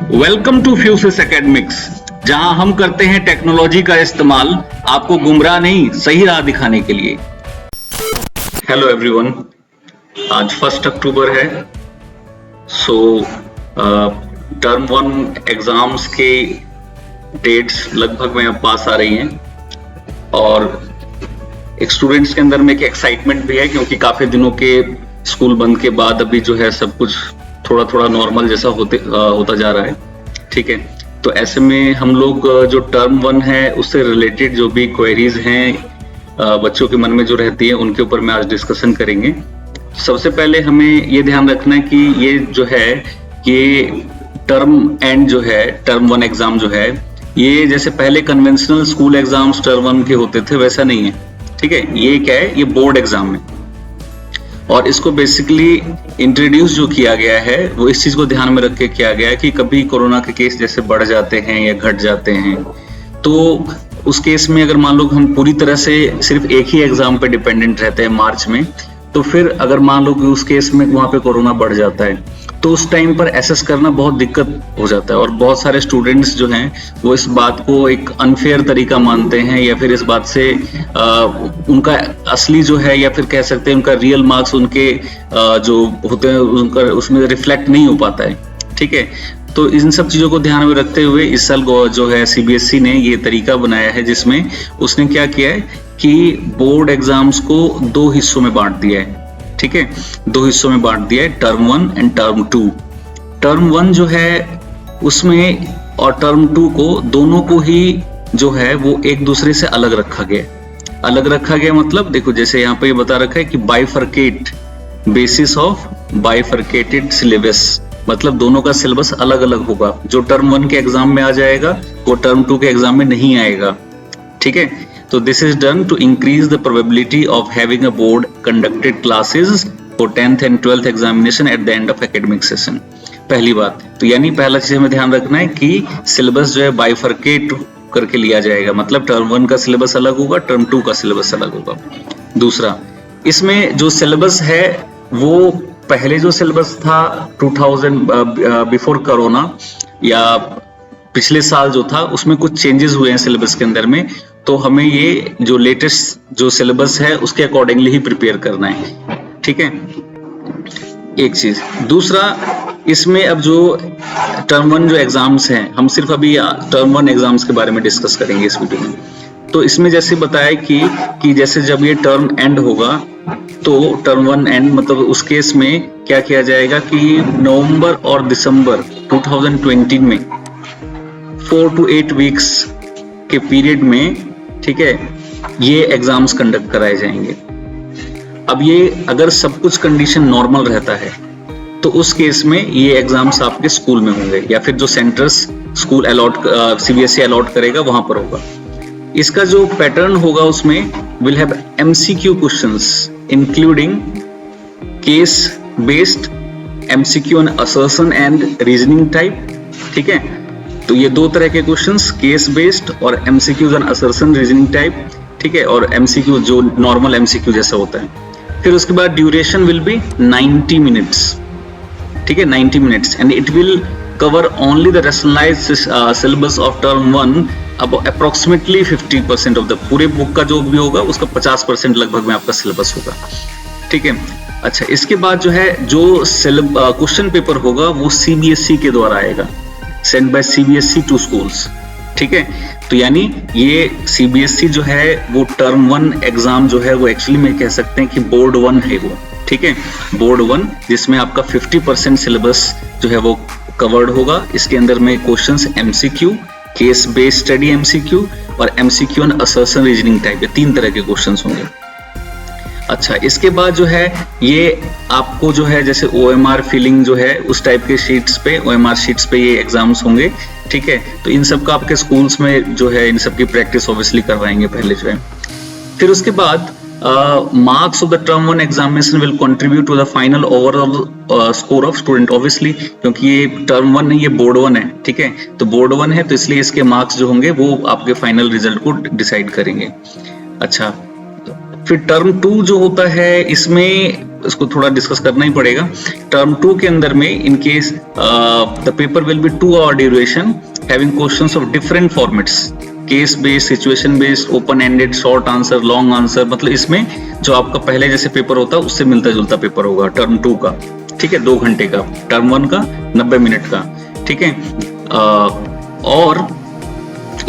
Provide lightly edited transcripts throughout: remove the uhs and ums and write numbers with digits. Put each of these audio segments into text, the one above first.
Welcome to फ्यूसिस academics, जहां हम करते हैं टेक्नोलॉजी का इस्तेमाल आपको गुमराह नहीं सही राह दिखाने के लिए। हेलो एवरीवन, आज 1 अक्टूबर है। टर्म 1 एग्जाम्स के डेट्स लगभग में अब पास आ रही हैं और एक स्टूडेंट्स के अंदर में एक एक्साइटमेंट भी है, क्योंकि काफी दिनों के स्कूल बंद के बाद अभी जो है सब कुछ थोड़ा थोड़ा नॉर्मल जैसा होता जा रहा है। ठीक है, तो ऐसे में हम लोग जो टर्म 1 है उससे रिलेटेड जो भी क्वेरीज हैं बच्चों के मन में जो रहती है उनके ऊपर मैं आज डिस्कशन करेंगे। सबसे पहले हमें ये ध्यान रखना है कि ये जो है ये टर्म एंड जो है टर्म 1 एग्जाम जो है ये जैसे पहले कन्वेंशनल स्कूल एग्जाम्स टर्म 1 के होते थे वैसा नहीं है। ठीक है, ये क्या है, ये बोर्ड एग्जाम है और इसको बेसिकली इंट्रोड्यूस जो किया गया है वो इस चीज को ध्यान में रख के किया गया है कि कभी कोरोना के केस जैसे बढ़ जाते हैं या घट जाते हैं तो उस केस में अगर मान लो हम पूरी तरह से सिर्फ एक ही एग्जाम पे डिपेंडेंट रहते हैं मार्च में, तो फिर अगर मान लो कि उस केस में वहां पे कोरोना बढ़ जाता है तो उस टाइम पर एसेस करना बहुत दिक्कत हो जाता है और बहुत सारे स्टूडेंट्स जो हैं वो इस बात को एक अनफेयर तरीका मानते हैं या फिर इस बात से उनका असली जो है या फिर कह सकते हैं उनका रियल मार्क्स उनके जो होते हैं उनका उसमें रिफ्लेक्ट नहीं हो पाता है। ठीक है, तो इन सब चीजों को ध्यान में रखते हुए इस साल जो है सीबीएसई ने ये तरीका बनाया है जिसमें उसने क्या किया है कि बोर्ड एग्जाम्स को 2 हिस्सों में बांट दिया है। ठीक है, 2 हिस्सों में बांट दिया है, टर्म 1 एंड टर्म 2। टर्म 1 जो है उसमें और टर्म 2 को दोनों को ही जो है वो एक दूसरे से अलग रखा गया मतलब देखो जैसे यहाँ पे ये बता रखा है कि bifurcate basis of bifurcated syllabus, मतलब दोनों का सिलेबस अलग अलग होगा। जो टर्म 1 के एग्जाम में आ जाएगा वो टर्म 2 के एग्जाम में नहीं आएगा। ठीक है, so this is done to increase the probability of having a board conducted classes for 10th and 12th examination at the end of academic session। पहली बात तो यानी पहला चीज हमें ध्यान रखना है कि सिलेबस जो है बाइफरकेट करके लिया जाएगा, मतलब टर्म 1 का सिलेबस अलग होगा, टर्म 2 का सिलेबस अलग होगा। दूसरा, इसमें जो सिलेबस है वो पहले जो सिलेबस था 2000 बिफोर कोरोना या पिछले साल जो था उसमें कुछ चेंजेस हुए हैं सिलेबस के अंदर में, तो हमें ये जो लेटेस्ट जो सिलेबस है उसके अकॉर्डिंगली ही प्रिपेयर करना है। ठीक है, एक चीज। दूसरा, इसमें अब जो टर्म 1 जो एग्जाम्स हैं हम सिर्फ अभी टर्म 1 एग्जाम्स के बारे में डिस्कस करेंगे इस वीडियो में। तो इसमें जैसे बताया कि जैसे जब ये टर्म एंड होगा तो टर्म 1 एंड मतलब उस केस में क्या किया जाएगा कि नवंबर और दिसंबर 2020 में 4 to 8 वीक्स के पीरियड में, ठीक है, ये एग्जाम्स कंडक्ट कराए जाएंगे। अब ये अगर सब कुछ कंडीशन नॉर्मल रहता है तो उस केस में ये एग्जाम्स आपके स्कूल में होंगे या फिर जो सेंटर्स स्कूल सीबीएसई अलॉट करेगा वहां पर होगा। इसका जो पैटर्न होगा उसमें will have MCQ questions including case based MCQ on assertion and reasoning type. ठीक है, तो ये 2 तरह के क्वेश्चंस, केस बेस्ड और MCQs on assertion reasoning type. ठीक है, और एमसीक्यू जो नॉर्मल एमसीक्यू जैसा होता है। फिर उसके बाद ड्यूरेशन विल बी 90 मिनट्स। ठीक है, 90 minutes and it will cover only the rationalised syllabus of term 1 अब अप्रोक्सीमेटली 50% ऑफ द पूरे बुक का जो भी होगा उसका 50% लगभग में आपका सिलेबस होगा। ठीक है, अच्छा, इसके बाद जो है जो क्वेश्चन पेपर होगा वो सीबीएसई के द्वारा आएगा, send by CBSE to schools. ठीक है, तो यानी ये सीबीएसई जो है वो टर्म 1 एग्जाम जो है वो एक्चुअली में कह सकते हैं कि बोर्ड 1 है वो। ठीक है, बोर्ड 1 जिसमें आपका 50% सिलेबस जो है वो कवर्ड होगा। इसके अंदर में questions MCQ, case based study MCQ और MCQ on assertion reasoning type, ये 3 तरह के क्वेश्चंस होंगे। अच्छा, इसके बाद जो है ये आपको जो है जैसे ओएमआर फिलिंग जो है उस टाइप के शीट्स पे, ओएमआर शीट्स पे ये एग्जाम्स होंगे। ठीक है, तो इन सब का आपके स्कूल्स में जो है इन सब की प्रैक्टिस ऑब्वियसली करवाएंगे पहले जो है। फिर उसके बाद marks of the term 1 examination will contribute to the final overall score of student, obviously क्योंकि ये टर्म 1 नहीं ये बोर्ड 1 है। ठीक है, तो बोर्ड 1 है तो इसलिए इसके मार्क्स जो होंगे वो आपके फाइनल रिजल्ट को डिसाइड करेंगे। अच्छा, फिर टर्म 2 जो होता है इसमें इसको थोड़ा डिस्कस करना ही पड़ेगा। टर्म 2 के अंदर में in case the paper will be 2 hour duration having questions of different formats, case based, situation based, open ended, short answer, long answer. मतलब इसमें जो आपका पहले जैसे पेपर होता है उससे मिलता जुलता पेपर होगा टर्म 2 का, ठीक है, 2 घंटे का। टर्म 1 का 90 मिनट का, ठीक है। और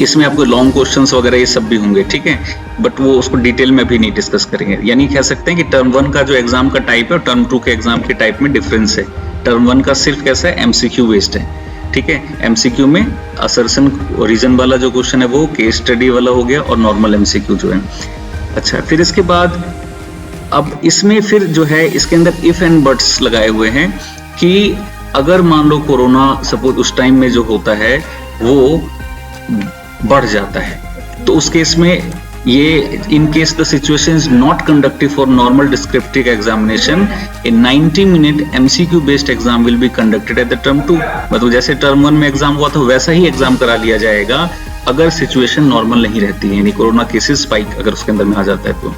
इसमें आपको लॉन्ग क्वेश्चंस वगैरह ये सब भी होंगे, ठीक है, बट वो उसको डिटेल में भी नहीं डिस्कस करेंगे। यानी कह सकते हैं कि टर्म 1 का जो एग्जाम का टाइप है और टर्म 2 के एग्जाम के टाइप में डिफरेंस है। टर्म 1 का सिर्फ कैसा है, एमसीक्यू बेस्ड है, ठीक है। एमसीक्यू में असर्शन रीजन वाला जो क्वेश्चन है वो केस स्टडी वाला हो गया और नॉर्मल एमसीक्यू जो है। अच्छा, फिर इसके बाद अब इसमें फिर जो है इसके अंदर इफ एंड बट्स लगाए हुए हैं कि अगर मान लो कोरोना सपोज उस टाइम में जो होता है वो बढ़ जाता है, तो उस केस में ये इन case the situation is not conductive for normal descriptive examination, A 90 minute MCQ based exam will be conducted at the term 2। मतलब जैसे टर्म 1 में एग्जाम हुआ था वैसा ही एग्जाम करा लिया जाएगा अगर सिचुएशन नॉर्मल नहीं रहती है, यानी कोरोना केसेस स्पाइक अगर उसके अंदर में आ जाता है तो,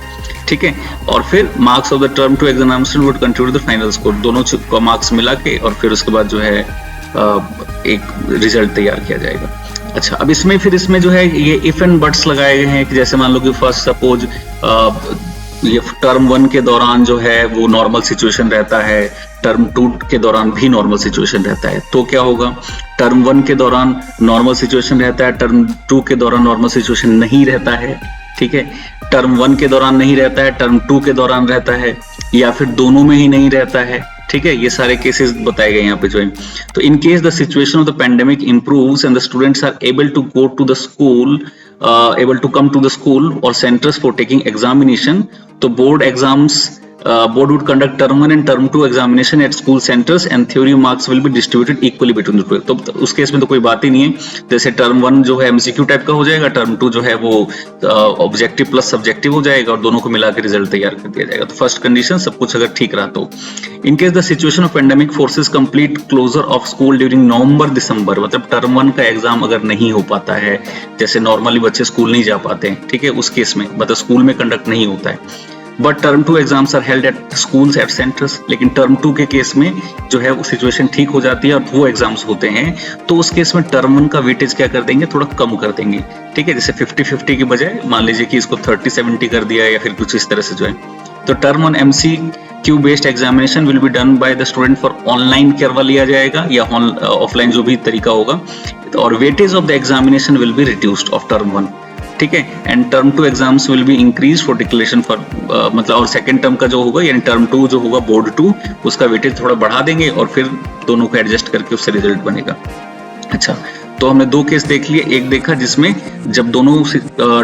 ठीक है। और फिर marks of the term 2 examination would contribute the final score, दोनों को मार्क्स मिला के और फिर उसके बाद जो है एक रिजल्ट तैयार किया जाएगा। अच्छा, अब इसमें जो है ये इफ एंड बट्स लगाए गए हैं कि जैसे मान लो कि फर्स्ट सपोज ये टर्म 1 के दौरान जो है वो नॉर्मल सिचुएशन रहता है, टर्म 2 के दौरान भी नॉर्मल सिचुएशन रहता है, तो क्या होगा, टर्म 1 के दौरान नॉर्मल सिचुएशन रहता है, टर्म 2 के दौरान नॉर्मल सिचुएशन नहीं रहता है, ठीक है। टर्म 1 के दौरान नहीं रहता है, टर्म 2 के दौरान रहता है, या फिर दोनों में ही नहीं रहता है, ठीक है। ये सारे केसेस बताए गए यहाँ पे जो है। तो in case the situation of the pandemic improves and the students are able to go to the school, able to come to the school or centers for taking examination, तो board would conduct term 1 and term 2 examination at school centers and theory marks will be distributed equally between the two। तो उस case में तो कोई बात ही नहीं है। जैसे टर्म 1 जो है एमसीक्यू टाइप का हो जाएगा, टर्म 2 जो है वो ऑब्जेक्टिव प्लस सब्जेक्टिव हो जाएगा और दोनों को मिला के रिजल्ट तैयार कर दिया जाएगा। तो फर्स्ट कंडीशन सब कुछ अगर ठीक रहा तो। In case the situation of pandemic forces complete closure of school during November December, मतलब टर्म 1 का एग्जाम अगर नहीं हो पाता है, जैसे नॉर्मली बच्चे स्कूल नहीं जा पाते हैं, ठीक है, उस केस में मतलब स्कूल में कंडक्ट नहीं होता है, but term 2 exams are held at schools at centres. लेकिन टर्म 2 के केस में जो है वो सिचुएशन ठीक हो जाती है और वो एग्जाम्स होते हैं, तो उस केस में टर्म 1 का वेटेज क्या कर देंगे, थोड़ा कम कर देंगे, ठीक है। जैसे 50-50 की बजाय मान लीजिए कि इसको 30-70 कर दिया या फिर कुछ इस तरह से जो है। तो term 1 MCQ based examination will be done by the student for online करवा लिया जाएगा या ऑफलाइन जो भी तरीका होगा, और weightage of the examination will be reduced of term 1, ठीक है। And term 2 exams will be increase for declaration for मतलब, और सेकंड टर्म का जो होगा यानी टर्म 2 जो होगा बोर्ड 2, उसका वेटेज थोड़ा बढ़ा देंगे और फिर दोनों को एडजस्ट करके उससे रिजल्ट बनेगा। अच्छा, तो हमने 2 केस देख लिए। एक देखा जिसमें जब दोनों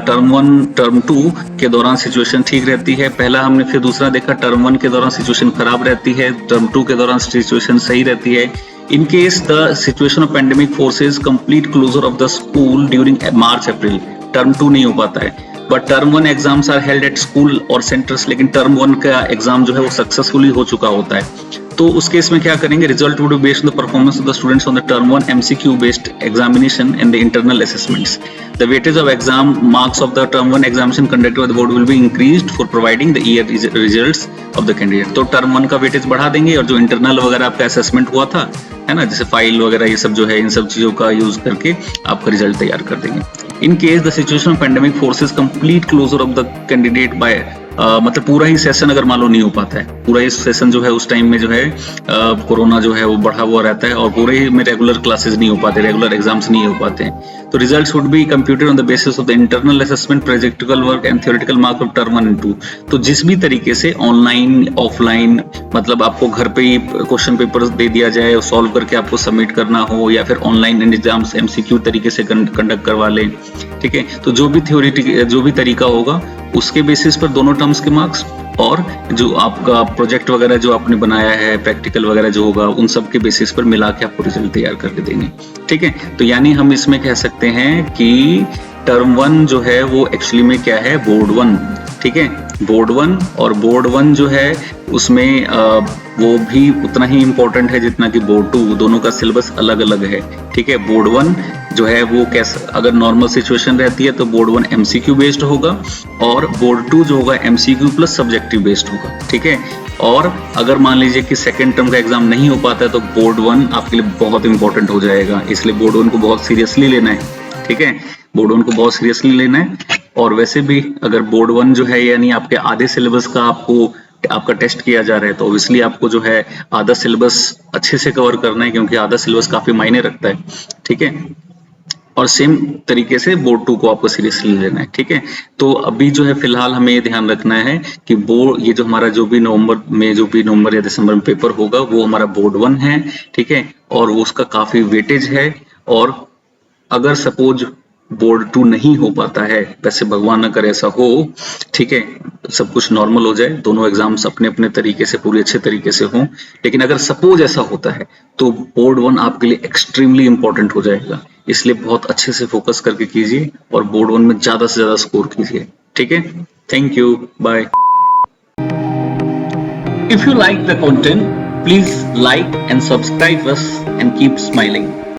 टर्म 1 टर्म 2 के दौरान सिचुएशन ठीक रहती है, पहला हमने। फिर दूसरा देखा टर्म 1 के दौरान सिचुएशन खराब रहती है, टर्म 2 के दौरान सिचुएशन सही रहती है। In case the situation of pandemic forces complete closure of the school during March-April, term 2 नहीं हो पाता है, but term 1 exams are held at school और सेंटर्स, लेकिन टर्म 1 का एग्जाम जो है वो सक्सेसफुली हो चुका होता है, तो उस केस में क्या करेंगे, result would be based on the performance of the students on the term 1 MCQ based examination and the internal assessments. The weightage of exam marks of the term 1 examination conducted by the board will be increased for providing the year results of the candidate। तो term 1 का weightage बढ़ा देंगे और जो internal वगैरह आपका assessment हुआ था, है ना, जैसे फाइल वगैरह ये सब जो है, इन सब चीजों का यूज करके आपका रिजल्ट तैयार कर देंगे। In case the situation of pandemic forces complete closure of the candidate by, मतलब पूरा ही सेशन अगर मान लो नहीं हो पाता है, पूरा ही सेशन जो है उस टाइम में जो है कोरोना जो है वो बढ़ा हुआ रहता है और पूरे ही में रेगुलर क्लासेस नहीं हो पाते, रेगुलर एग्जाम्स नहीं हो पाते हैं, तो results would be computed on the basis of the internal assessment, practical work and theoretical mark of term 1 and 2। तो जिस भी तरीके से ऑनलाइन ऑफलाइन, मतलब आपको घर पे ही क्वेश्चन पेपर दे दिया जाए, सॉल्व करके आपको सबमिट करना हो, या फिर ऑनलाइन एग्जाम्स MCQ तरीके से कंडक्ट करवा लें, ठीक है। तो जो भी थ्योरेटिकल जो भी तरीका होगा उसके बेसिस पर दोनों टर्म्स के मार्क्स, और जो आपका प्रोजेक्ट वगैरह जो आपने बनाया है, प्रैक्टिकल वगैरह जो होगा, उन सब के बेसिस पर मिला के आपको रिजल्ट तैयार करके देंगे, ठीक है। तो यानी हम इसमें कह सकते हैं कि टर्म 1 जो है वो एक्चुअली में क्या है, बोर्ड 1, ठीक है, बोर्ड 1, और बोर्ड 1 जो है उसमें वो भी उतना ही इम्पोर्टेंट है जितना कि बोर्ड 2, दोनों का सिलेबस अलग अलग है। ठीक है, बोर्ड 1 जो है वो कैसे, अगर नॉर्मल सिचुएशन रहती है तो बोर्ड 1 एमसीक्यू बेस्ड होगा, और बोर्ड 2 जो होगा एमसीक्यू प्लस सब्जेक्टिव बेस्ड होगा। ठीक है, और अगर मान लीजिए कि सेकेंड टर्म का एग्जाम नहीं हो पाता है तो बोर्ड 1 आपके लिए बहुत इंपॉर्टेंट हो जाएगा, इसलिए बोर्ड 1 को बहुत सीरियसली लेना है। ठीक है, बोर्ड 1 को बहुत सीरियसली लेना है। और वैसे भी अगर बोर्ड 1 जो है यानी आपके आधे सिलेबस का आपका टेस्ट किया जा रहा है, तो ऑब्वियसली आपको जो है आधा सिलेबस अच्छे से कवर करना है, क्योंकि आधा सिलेबस काफी मायने रखता है। ठीक है, और सेम तरीके से बोर्ड 2 को आपको सीरियसली लेना है। ठीक है, तो अभी जो है फिलहाल हमें ये ध्यान रखना है कि बोर्ड, ये जो हमारा जो भी नवंबर या दिसंबर में पेपर होगा वो हमारा बोर्ड 1 है। ठीक है, और उसका काफी वेटेज है, और अगर सपोज बोर्ड 2 नहीं हो पाता है, वैसे भगवान न करे ऐसा हो, ठीक है, सब कुछ नॉर्मल हो जाए, दोनों एग्जाम्स अपने अपने तरीके से पूरे अच्छे तरीके से हों, लेकिन अगर सपोज ऐसा होता है तो बोर्ड 1 आपके लिए एक्सट्रीमली इंपॉर्टेंट हो जाएगा। इसलिए बहुत अच्छे से फोकस करके कीजिए और बोर्ड 1 में ज्यादा से ज्यादा स्कोर कीजिए। ठीक है, thank you, bye. If you like the content, please like and subscribe us and keep smiling.